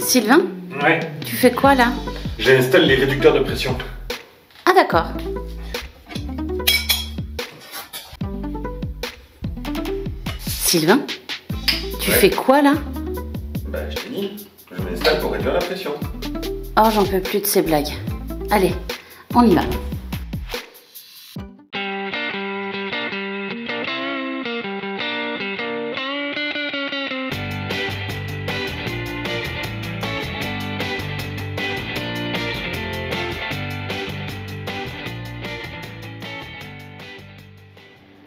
Sylvain? Ouais. Tu fais quoi là? J'installe les réducteurs de pression. Ah d'accord. Sylvain? Tu fais quoi là? Bah je t'ai dit, je m'installe pour réduire la pression. Oh j'en peux plus de ces blagues. Allez, on y va.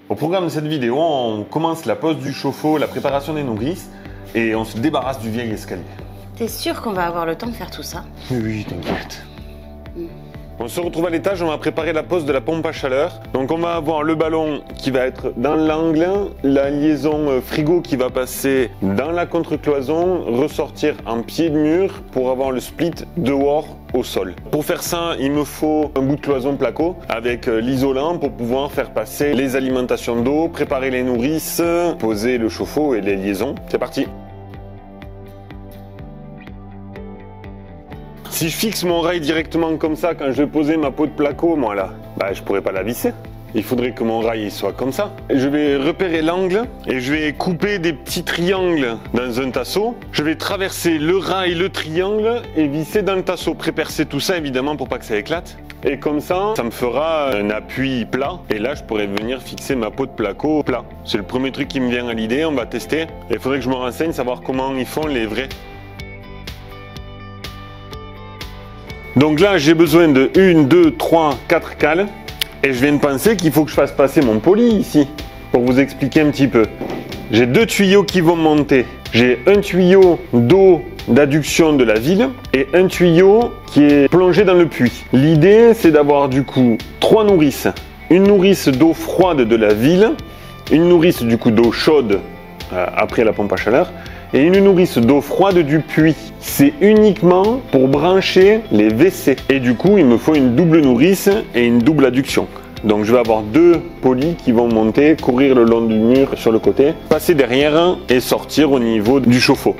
Au programme de cette vidéo, on commence la pose du chauffe-eau, la préparation des nourrices et on se débarrasse du vieil escalier. T'es sûr qu'on va avoir le temps de faire tout ça? Oui, t'inquiète. On se retrouve à l'étage, on va préparer la pose de la pompe à chaleur. Donc on va avoir le ballon qui va être dans l'angle, la liaison frigo qui va passer dans la contre-cloison, ressortir en pied de mur pour avoir le split dehors au sol. Pour faire ça, il me faut un bout de cloison placo avec l'isolant pour pouvoir faire passer les alimentations d'eau, préparer les nourrices, poser le chauffe-eau et les liaisons. C'est parti! Si je fixe mon rail directement comme ça quand je vais poser ma peau de placo, moi là, bah je pourrais pas la visser. Il faudrait que mon rail soit comme ça. Je vais repérer l'angle et je vais couper des petits triangles dans un tasseau. Je vais traverser le rail, le triangle et visser dans le tasseau. Prépercer tout ça évidemment pour pas que ça éclate. Et comme ça, ça me fera un appui plat. Et là, je pourrais venir fixer ma peau de placo plat. C'est le premier truc qui me vient à l'idée, on va tester. Et il faudrait que je me renseigne, savoir comment ils font les vrais. Donc là, j'ai besoin de 1, 2, 3, 4 cales. Et je viens de penser qu'il faut que je fasse passer mon poli ici. Pour vous expliquer un petit peu. J'ai 2 tuyaux qui vont monter. J'ai un tuyau d'eau d'adduction de la ville et un tuyau qui est plongé dans le puits. L'idée, c'est d'avoir du coup 3 nourrices. Une nourrice d'eau froide de la ville, une nourrice du coup d'eau chaude après la pompe à chaleur, et une nourrice d'eau froide du puits. C'est uniquement pour brancher les WC. Et du coup, il me faut une double nourrice et une double adduction. Donc je vais avoir 2 polis qui vont monter, courir le long du mur sur le côté, passer derrière et sortir au niveau du chauffe-eau.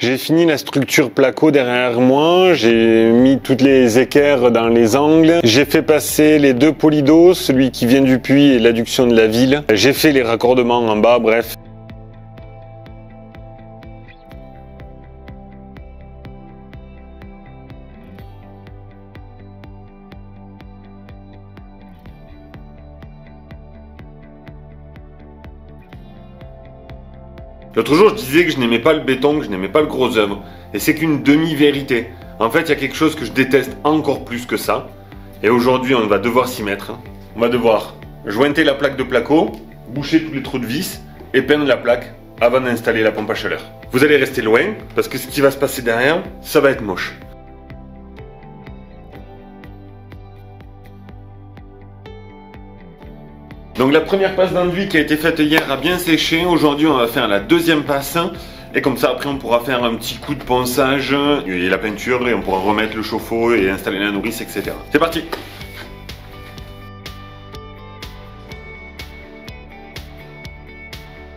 J'ai fini la structure placo derrière moi, j'ai mis toutes les équerres dans les angles, j'ai fait passer les 2 polis d'eau, celui qui vient du puits et l'adduction de la ville, j'ai fait les raccordements en bas, bref. L'autre jour, je disais que je n'aimais pas le béton, que je n'aimais pas le gros œuvre. Et c'est qu'une demi-vérité. En fait, il y a quelque chose que je déteste encore plus que ça. Et aujourd'hui, on va devoir s'y mettre. On va devoir jointer la plaque de placo, boucher tous les trous de vis et peindre la plaque avant d'installer la pompe à chaleur. Vous allez rester loin, parce que ce qui va se passer derrière, ça va être moche. Donc la première passe d'enduit qui a été faite hier a bien séché. Aujourd'hui on va faire la deuxième passe. Et comme ça après on pourra faire un petit coup de ponçage et la peinture et on pourra remettre le chauffe-eau et installer la nourrice, etc. C'est parti!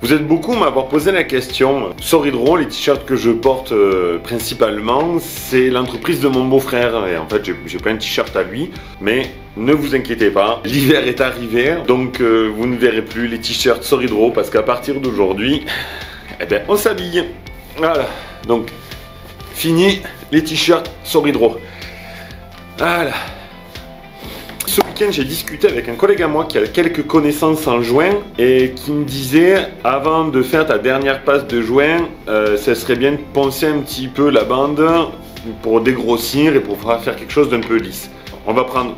Vous êtes beaucoup à m'avoir posé la question. Soridro, les t-shirts que je porte principalement, c'est l'entreprise de mon beau-frère. Et en fait, j'ai plein de t-shirts à lui. Mais ne vous inquiétez pas, l'hiver est arrivé. Donc, vous ne verrez plus les t-shirts Soridro parce qu'à partir d'aujourd'hui, eh ben, on s'habille. Voilà. Donc, fini les t-shirts Soridro. Voilà. Ce week-end, j'ai discuté avec un collègue à moi qui a quelques connaissances en joint et qui me disait, avant de faire ta dernière passe de joint, ça serait bien de poncer un petit peu la bande pour dégrossir et pour faire quelque chose d'un peu lisse. On va prendre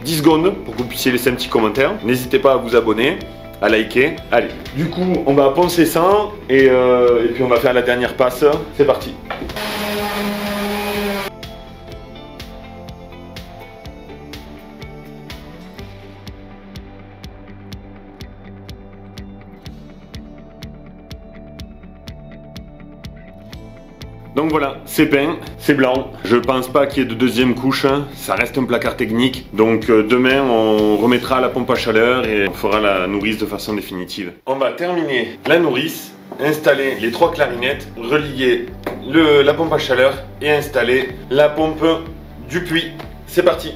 10 secondes pour que vous puissiez laisser un petit commentaire. N'hésitez pas à vous abonner à liker. Allez, du coup, on va poncer ça et puis on va faire la dernière passe. C'est parti. Donc voilà, c'est peint, c'est blanc. Je pense pas qu'il y ait de deuxième couche, ça reste un placard technique. Donc demain, on remettra la pompe à chaleur et on fera la nourrice de façon définitive. On va terminer la nourrice, installer les 3 clarinettes, relier la pompe à chaleur et installer la pompe du puits. C'est parti!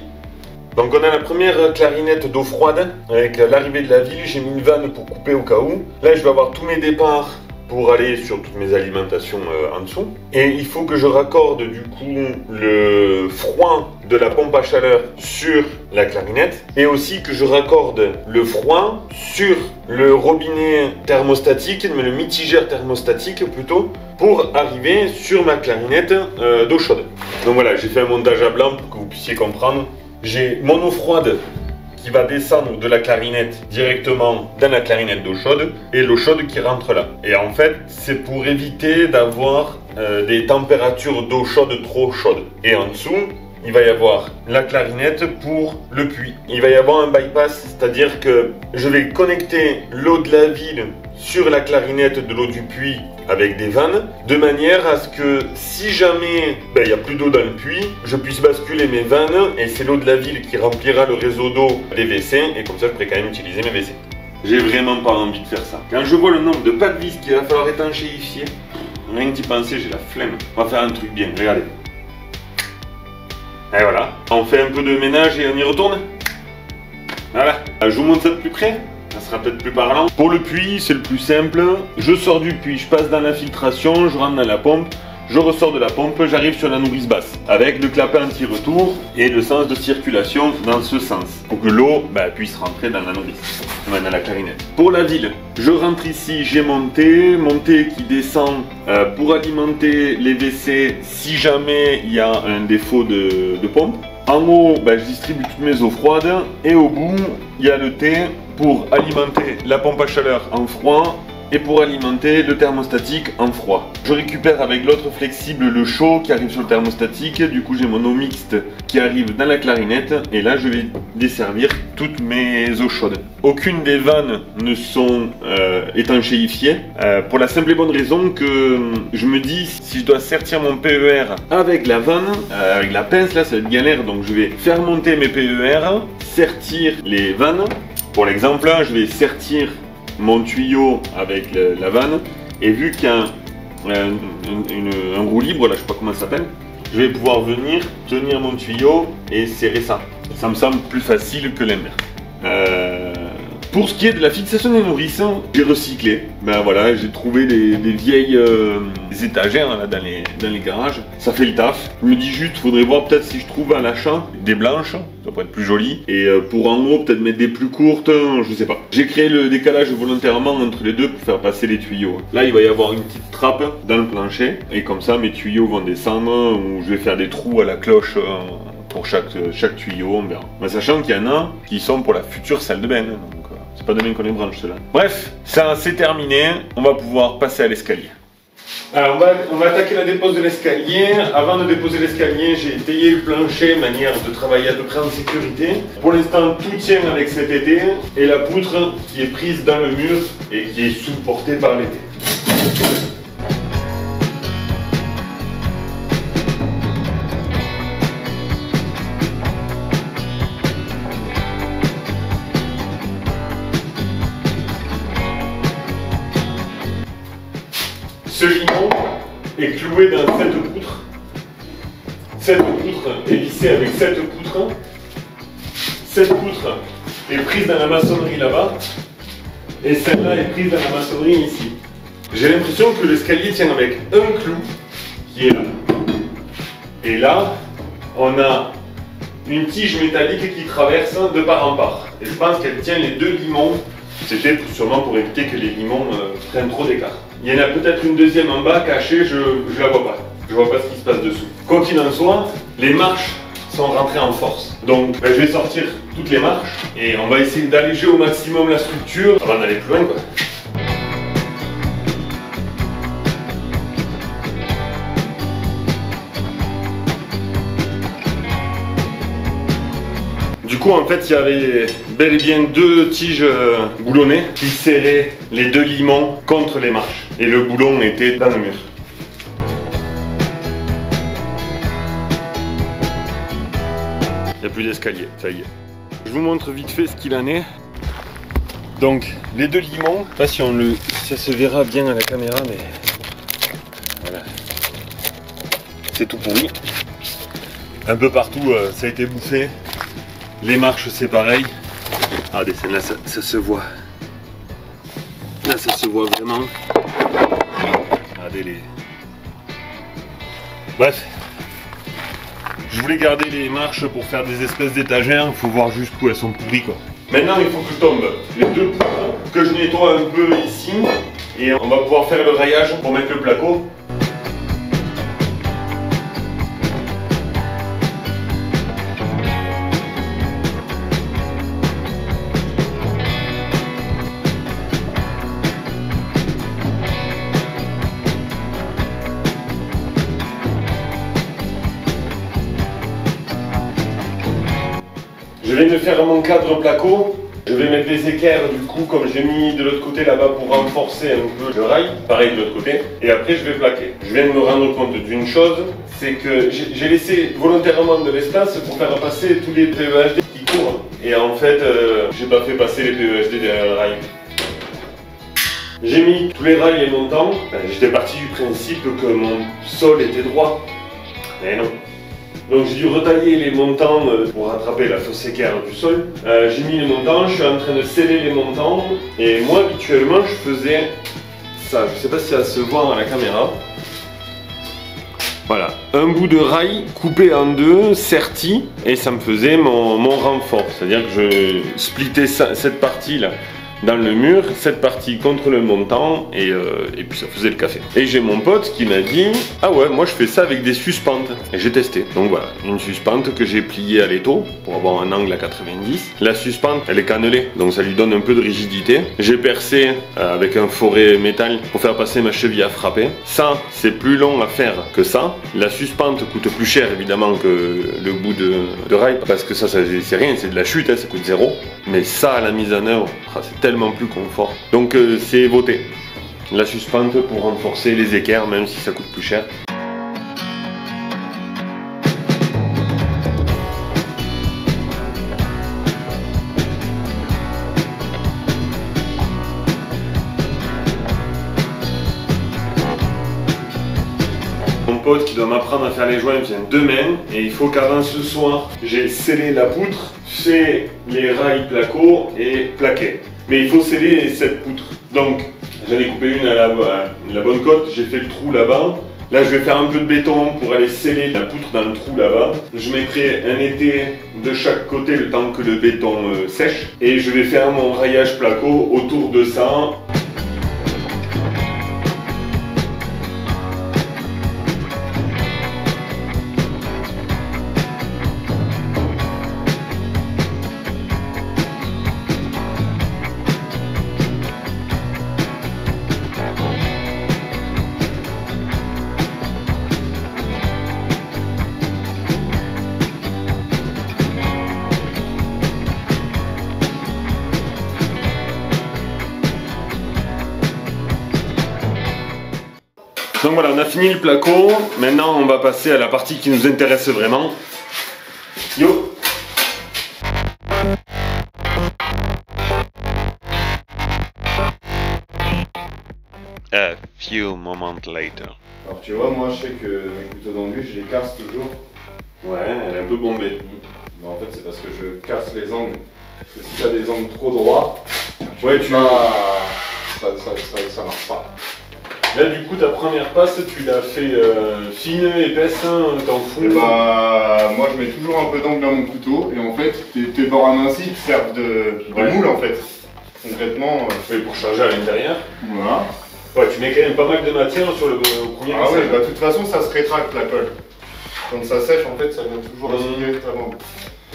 Donc on a la première clarinette d'eau froide. Avec l'arrivée de la ville, j'ai mis une vanne pour couper au cas où. Là, je vais avoir tous mes départs pour aller sur toutes mes alimentations en dessous. Et il faut que je raccorde du coup le froid de la pompe à chaleur sur la clarinette et aussi que je raccorde le froid sur le robinet thermostatique, mais le mitigeur thermostatique plutôt, pour arriver sur ma clarinette d'eau chaude. Donc voilà, j'ai fait un montage à blanc pour que vous puissiez comprendre. J'ai mon eau froide qui va descendre de la clarinette directement dans la clarinette d'eau chaude et l'eau chaude qui rentre là. Et en fait, c'est pour éviter d'avoir des températures d'eau chaude trop chaudes. Et en dessous, il va y avoir la clarinette pour le puits. Il va y avoir un bypass, c'est-à-dire que je vais connecter l'eau de la ville sur la clarinette de l'eau du puits avec des vannes, de manière à ce que si jamais il n'y a plus d'eau dans le puits, je puisse basculer mes vannes et c'est l'eau de la ville qui remplira le réseau d'eau des WC et comme ça je pourrai quand même utiliser mes WC. J'ai vraiment pas envie de faire ça. Quand je vois le nombre de pâtes vis qu'il va falloir étanchéifier, rien que d'y penser, j'ai la flemme. On va faire un truc bien, regardez. Et voilà, on fait un peu de ménage et on y retourne. Voilà, je vous montre ça de plus près. Ça sera peut-être plus parlant. Pour le puits, c'est le plus simple. Je sors du puits, je passe dans la filtration, je rentre dans la pompe, je ressors de la pompe, j'arrive sur la nourrice basse. Avec le clapet anti-retour et le sens de circulation dans ce sens. Pour que l'eau puisse rentrer dans la nourrice, dans la clarinette. Pour la ville, je rentre ici, j'ai montée qui descend pour alimenter les WC si jamais il y a un défaut de pompe. En haut, je distribue toutes mes eaux froides et au bout, il y a le T pour alimenter la pompe à chaleur en froid et pour alimenter le thermostatique en froid. Je récupère avec l'autre flexible le chaud qui arrive sur le thermostatique, du coup j'ai mon eau mixte qui arrive dans la clarinette et là je vais desservir toutes mes eaux chaudes. Aucune des vannes ne sont étanchéifiées pour la simple et bonne raison que je me dis si je dois sertir mon PER avec la vanne, avec la pince là ça va être galère, donc je vais faire monter mes PER, sertir les vannes. Pour l'exemple, je vais sertir mon tuyau avec la vanne et vu qu'il y a un roue libre, là je sais pas comment ça s'appelle, je vais pouvoir venir tenir mon tuyau et serrer ça. Ça me semble plus facile que l'inverse. Pour ce qui est de la fixation des nourrices, j'ai recyclé. Voilà, j'ai trouvé des vieilles étagères là, dans les garages. Ça fait le taf. Je me dis juste, faudrait voir peut-être si je trouve à l'achat des blanches. Ça pourrait être plus joli. Et pour en haut, peut-être mettre des plus courtes, je sais pas. J'ai créé le décalage volontairement entre les deux pour faire passer les tuyaux. Là, il va y avoir une petite trappe dans le plancher. Et comme ça, mes tuyaux vont descendre. Ou je vais faire des trous à la cloche pour chaque tuyau, on verra. Mais sachant qu'il y en a qui sont pour la future salle de bain. Donc, c'est pas demain qu'on les branche ceux-là. Bref, ça c'est terminé. On va pouvoir passer à l'escalier. Alors on va attaquer la dépose de l'escalier. Avant de déposer l'escalier, j'ai étayé le plancher, manière de travailler à peu près en sécurité. Pour l'instant, tout tient avec cet été et la poutre qui est prise dans le mur et qui est supportée par l'été. Ce limon est cloué dans cette poutre. Cette poutre est vissée avec cette poutre. Cette poutre est prise dans la maçonnerie là-bas. Et celle-là est prise dans la maçonnerie ici. J'ai l'impression que l'escalier tient avec un clou qui est là. Et là, on a une tige métallique qui traverse de part en part. Et je pense qu'elle tient les deux limons. C'était sûrement pour éviter que les limons prennent trop d'écart. Il y en a peut-être une deuxième en bas cachée, je la vois pas. Je vois pas ce qui se passe dessous. Quoi qu'il en soit, les marches sans rentrer en force. Donc je vais sortir toutes les marches et on va essayer d'alléger au maximum la structure avant d'aller plus loin, quoi. Du coup, en fait, il y avait bel et bien 2 tiges boulonnées qui serraient les 2 limons contre les marches. Et le boulon était dans le mur. Il n'y a plus d'escalier, ça y est. Je vous montre vite fait ce qu'il en est. Donc, les 2 limons, je sais pas si ça se verra bien à la caméra, mais voilà. C'est tout pourri. Un peu partout, ça a été bouffé. Les marches, c'est pareil. Regardez, celle-là, ça se voit. Là, ça se voit vraiment. Regardez les... Bref. Je voulais garder les marches pour faire des espèces d'étagères. Il faut voir jusqu'où elles sont pourries, quoi. Maintenant, il faut que je tombe les 2 poutres, que je nettoie un peu ici. Et on va pouvoir faire le raillage pour mettre le placo. Je viens de faire mon cadre placo. Je vais mettre des équerres du coup comme j'ai mis de l'autre côté là-bas pour renforcer un peu le rail. Pareil de l'autre côté. Et après je vais plaquer. Je viens de me rendre compte d'une chose. C'est que j'ai laissé volontairement de l'espace pour faire passer tous les PEHD qui courent. Et en fait j'ai pas fait passer les PEHD derrière le rail. J'ai mis tous les rails et montants. J'étais parti du principe que mon sol était droit. Mais non. Donc j'ai dû retailler les montants pour rattraper la fausse équerre du sol. J'ai mis les montants, je suis en train de sceller les montants. Et moi habituellement je faisais ça, je sais pas si ça se voit à la caméra. Voilà, un bout de rail coupé en 2, serti, et ça me faisait mon renfort. C'est-à-dire que je splittais cette partie là dans le mur, cette partie contre le montant, et puis ça faisait le café. Et j'ai mon pote qui m'a dit « Ah ouais, moi je fais ça avec des suspentes. » Et j'ai testé. Donc voilà, une suspente que j'ai pliée à l'étau pour avoir un angle à 90. La suspente, elle est cannelée, donc ça lui donne un peu de rigidité. J'ai percé avec un forêt métal pour faire passer ma cheville à frapper. Ça, c'est plus long à faire que ça. La suspente coûte plus cher évidemment que le bout de rail, parce que ça c'est rien, c'est de la chute, hein, ça coûte 0. Mais ça, à la mise en œuvre, c'est tellement plus confort. Donc c'est voté. La suspente pour renforcer les équerres, même si ça coûte plus cher. Mon pote qui doit m'apprendre à faire les joints vient demain et il faut qu'avant ce soir, j'ai scellé la poutre, fait les rails placo et plaqué. Mais il faut sceller cette poutre. Donc j'en ai coupé une à la bonne cote, j'ai fait le trou là-bas. Là je vais faire un peu de béton pour aller sceller la poutre dans le trou là-bas. Je mettrai un été de chaque côté le temps que le béton sèche. Et je vais faire mon raillage placo autour de ça. Donc voilà, on a fini le placo. Maintenant, on va passer à la partie qui nous intéresse vraiment. Yo! A few moments later. Alors tu vois, moi je sais que mes couteaux d'embûche, je les casse toujours. Ouais, elle est un peu bombée. Mais en fait c'est parce que je casse les angles. Parce que si tu as des angles trop droits, Ouais, ça marche pas. Là, du coup, ta première passe, tu l'as fait fine, épaisse, hein, t'en fous. Et bah, moi je mets toujours un peu d'angle dans mon couteau et en fait tes bords amincis servent de moule en fait. Concrètement. Oui, pour charger à l'intérieur. Voilà. Ouais, tu mets quand même pas mal de matière sur le premier. Ah ouais, bah de toute façon ça se rétracte la colle. Quand ça sèche, en fait, ça vient toujours aspirer ta bande.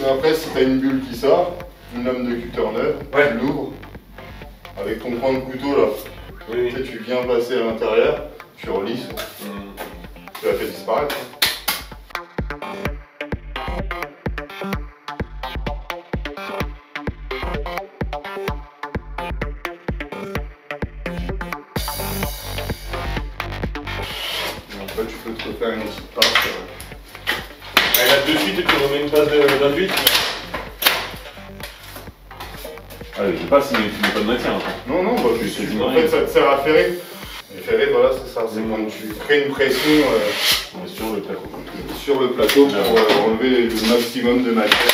Et après, si tu as une bulle qui sort, une lame de cutter neuve, tu l'ouvres. Avec ton point de couteau là, tu viens passer à l'intérieur, tu relisses, tu la fais disparaître. Après, tu peux te refaire une petite passe. Et là, de suite, tu remets une passe d'induite. Allez, je sais pas si tu mets pas de matière. Non, bah, en fait, ça te sert à ferrer. Et ferrer, voilà, c'est ça. C'est quand tu crées une pression sur le plateau pour enlever le maximum de matière.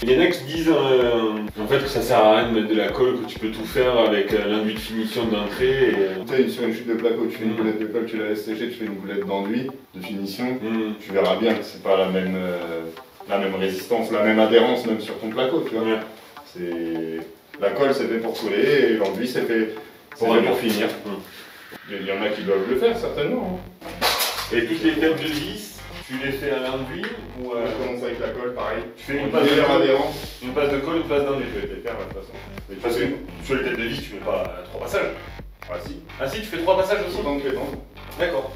Il y en a qui disent en fait que ça sert à rien de mettre de la colle, que tu peux tout faire avec l'induit de finition d'entrée. Tu sais, sur une chute de placo, tu fais une boulette de colle, tu la laisses sécher, tu fais une boulette d'enduit de finition. Tu verras bien que c'est pas la même résistance, la même adhérence même sur ton placo, tu vois. La colle c'est fait pour coller et l'enduit c'est fait pour finir. Il y en a qui doivent le faire certainement. Et toutes les têtes de vis, tu les fais à l'enduit ou on commence avec la colle, pareil. Tu fais une passe de colle, une passe d'enduit. Je vais les faire de toute façon. Parce que sur les têtes de vis, tu mets pas 3 passages. Ah si. Ah si, tu fais 3 passages aussi. Autant que les dents. D'accord.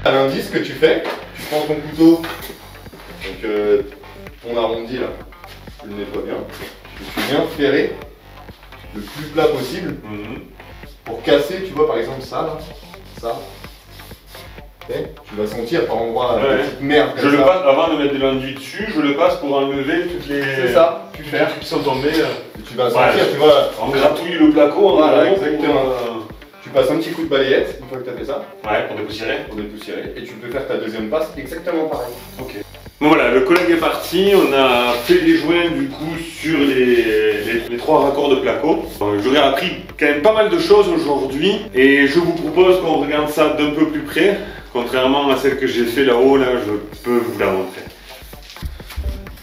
À l'indice, ce que tu fais, tu prends ton couteau, donc ton arrondi là, tu le nettoies bien, et tu viens ferrer le plus plat possible pour casser, tu vois par exemple ça là, ça. Okay. Tu vas sentir par endroit la petite merde. Je le passe avant de mettre de l'enduit dessus, je le passe pour enlever toutes les. C'est ça, tu fais. Qui sont tombés. Et tu vas sentir, tu vois. On gratouille le placo, voilà, exactement. Tu passes un petit coup de balayette une fois que tu as fait ça. Ouais, pour dépoussiérer. Pour dépoussiérer. Et tu peux faire ta deuxième passe exactement pareil. Ok. Bon voilà, le collègue est parti, on a fait les joints du coup sur les 3 raccords de placo. J'aurais appris quand même pas mal de choses aujourd'hui et je vous propose qu'on regarde ça d'un peu plus près. Contrairement à celle que j'ai fait là-haut, là je peux vous la montrer.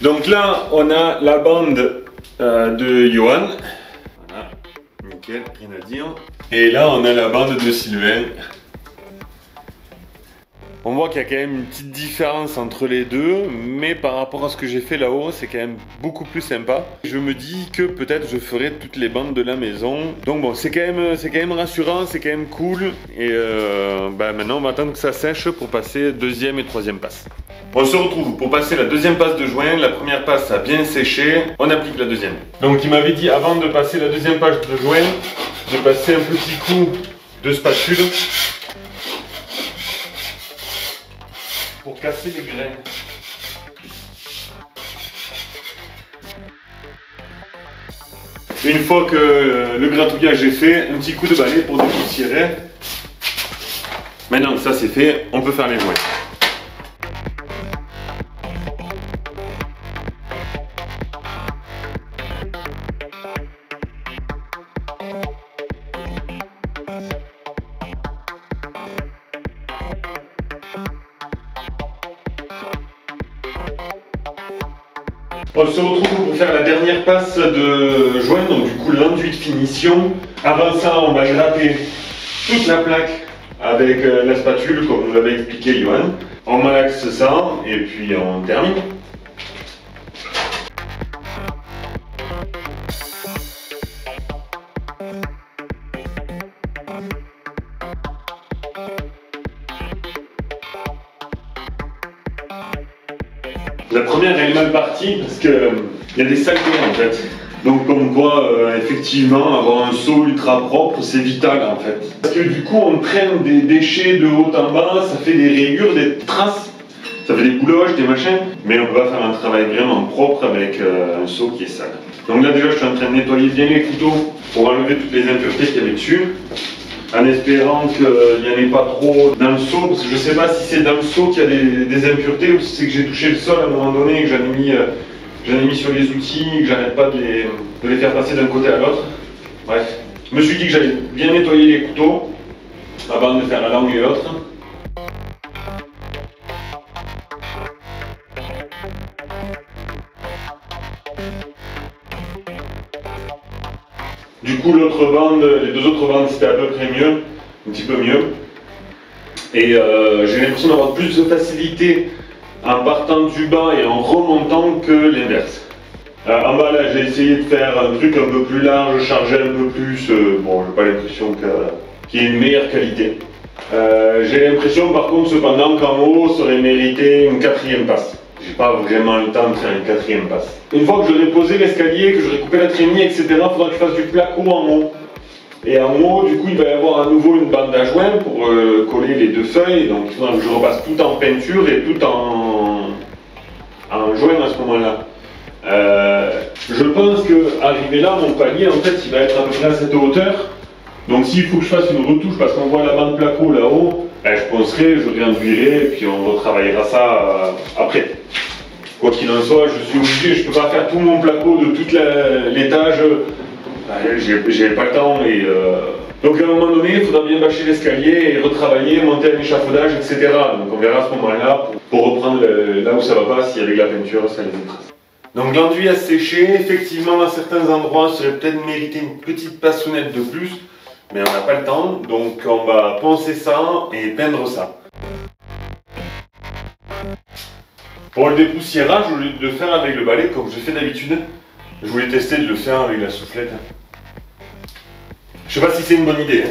Donc là, on a la bande de Johan. Voilà, nickel, rien à dire. Et là, on a la bande de Sylvain. On voit qu'il y a quand même une petite différence entre les deux, mais par rapport à ce que j'ai fait là-haut, c'est quand même beaucoup plus sympa. Je me dis que peut-être je ferai toutes les bandes de la maison. Donc bon, c'est quand même rassurant, c'est quand même cool. Et maintenant, on va attendre que ça sèche pour passer deuxième et troisième passe. On se retrouve pour passer la deuxième passe de joint. La première passe a bien séché, on applique la deuxième. Donc il m'avait dit avant de passer la deuxième passe de joint, de passer un petit coup de spatule pour casser les grains. Une fois que le gratouillage est fait, un petit coup de balai pour dépoussiérer. Maintenant que ça c'est fait, on peut faire les joints. On se retrouve pour faire la dernière passe de joint, donc du coup l'enduit de finition. Avant ça, on va gratter toute la plaque avec la spatule, comme vous l'avez expliqué Johan. On malaxe ça et puis on termine. La première elle est mal partie parce que il y a des saletés en fait. Donc comme quoi effectivement avoir un seau ultra propre c'est vital en fait. Parce que du coup on traîne des déchets de haut en bas, ça fait des rayures, des traces, ça fait des bouloches, des machins. Mais on peut pas faire un travail vraiment propre avec un seau qui est sale. Donc là déjà je suis en train de nettoyer bien les couteaux pour enlever toutes les impuretés qu'il y avait dessus. En espérant qu'il n'y en ait pas trop dans le seau, parce que je ne sais pas si c'est dans le seau qu'il y a des impuretés ou si c'est que j'ai touché le sol à un moment donné et que j'en ai mis sur les outils et que j'arrête pas de les faire passer d'un côté à l'autre. Bref, je me suis dit que j'allais bien nettoyer les couteaux avant de faire la langue et autres. Du coup, l'autre bande, les deux autres bandes, c'était à peu près mieux, un petit peu mieux. Et j'ai l'impression d'avoir plus de facilité en partant du bas et en remontant que l'inverse. En bas, là, j'ai essayé de faire un truc un peu plus large, charger un peu plus. Bon, j'ai pas l'impression qu'il y ait une meilleure qualité. J'ai l'impression, par contre, cependant, qu'en haut, ça aurait mérité une 4e passe. J'ai pas vraiment le temps de faire une 4e passe. Une fois que j'aurai posé l'escalier, que j'aurai coupé la trémie, etc., il faudra que je fasse du placo en haut. Et en haut, du coup, il va y avoir à nouveau une bande à joint pour coller les deux feuilles. Donc il faudra que je repasse tout en peinture et tout en joint à ce moment-là. Je pense que arrivé là, mon palier, en fait, il va être à peu près à cette hauteur. Donc s'il faut que je fasse une retouche parce qu'on voit la bande placo là-haut, je penserai, je réenduirai et puis on retravaillera ça après. Quoi qu'il en soit, je suis obligé, je ne peux pas faire tout mon placo de tout l'étage. J'ai pas le temps et donc à un moment donné, il faudra bien bâcher l'escalier et retravailler, monter un échafaudage, etc. Donc on verra à ce moment-là pour reprendre là où ça va pas, si avec la peinture ça les trace. Donc l'enduit a séché, effectivement à certains endroits, ça aurait peut-être mérité une petite passonnette de plus, mais on n'a pas le temps, donc on va poncer ça et peindre ça. Pour le dépoussiérage, au lieu de le faire avec le balai comme je fais d'habitude, je voulais tester de le faire avec la soufflette. Je sais pas si c'est une bonne idée.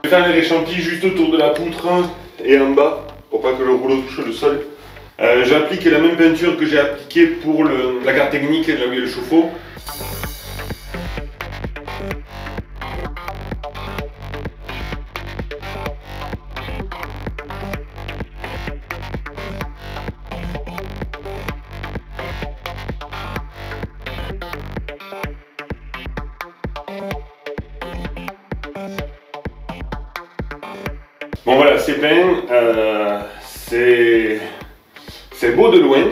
Je vais faire les réchampis juste autour de la poutre et en bas, pour pas que le rouleau touche le sol. J'applique la même peinture que j'ai appliquée pour la carte technique et là où il y a le chauffe-eau. Bon voilà, c'est peint, c'est beau de loin,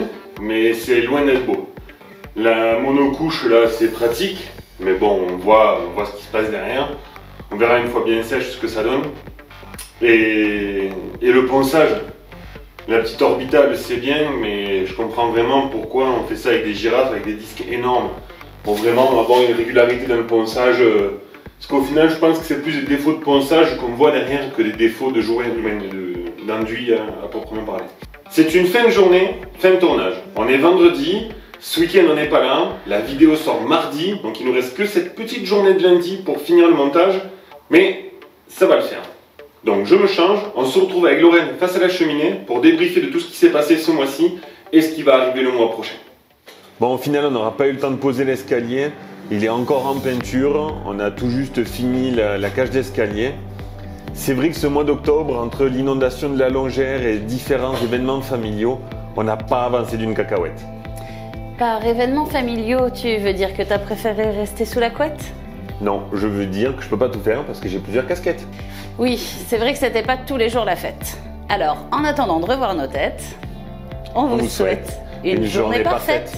mais c'est loin d'être beau. La monocouche là, c'est pratique, mais bon, on voit ce qui se passe derrière. On verra une fois bien sèche ce que ça donne. Et le ponçage, la petite orbitale, c'est bien, mais je comprends vraiment pourquoi on fait ça avec des girafes, avec des disques énormes, pour vraiment avoir une régularité dans le ponçage. Parce qu'au final, je pense que c'est plus des défauts de ponçage qu'on voit derrière que des défauts de joint, d'enduit à proprement parler. C'est une fin de journée, fin de tournage. On est vendredi, ce week-end on n'est pas là, la vidéo sort mardi, donc il nous reste que cette petite journée de lundi pour finir le montage, mais ça va le faire. Donc je me change, on se retrouve avec Lorraine face à la cheminée pour débriefer de tout ce qui s'est passé ce mois-ci et ce qui va arriver le mois prochain. Bon, au final, on n'aura pas eu le temps de poser l'escalier. Il est encore en peinture. On a tout juste fini la cage d'escalier. C'est vrai que ce mois d'octobre, entre l'inondation de la Longère et différents événements familiaux, on n'a pas avancé d'une cacahuète. Par événements familiaux, tu veux dire que t'as préféré rester sous la couette? Non, je veux dire que je peux pas tout faire parce que j'ai plusieurs casquettes. Oui, c'est vrai que c'était pas tous les jours la fête. Alors, en attendant de revoir nos têtes, on vous souhaite une journée parfaite.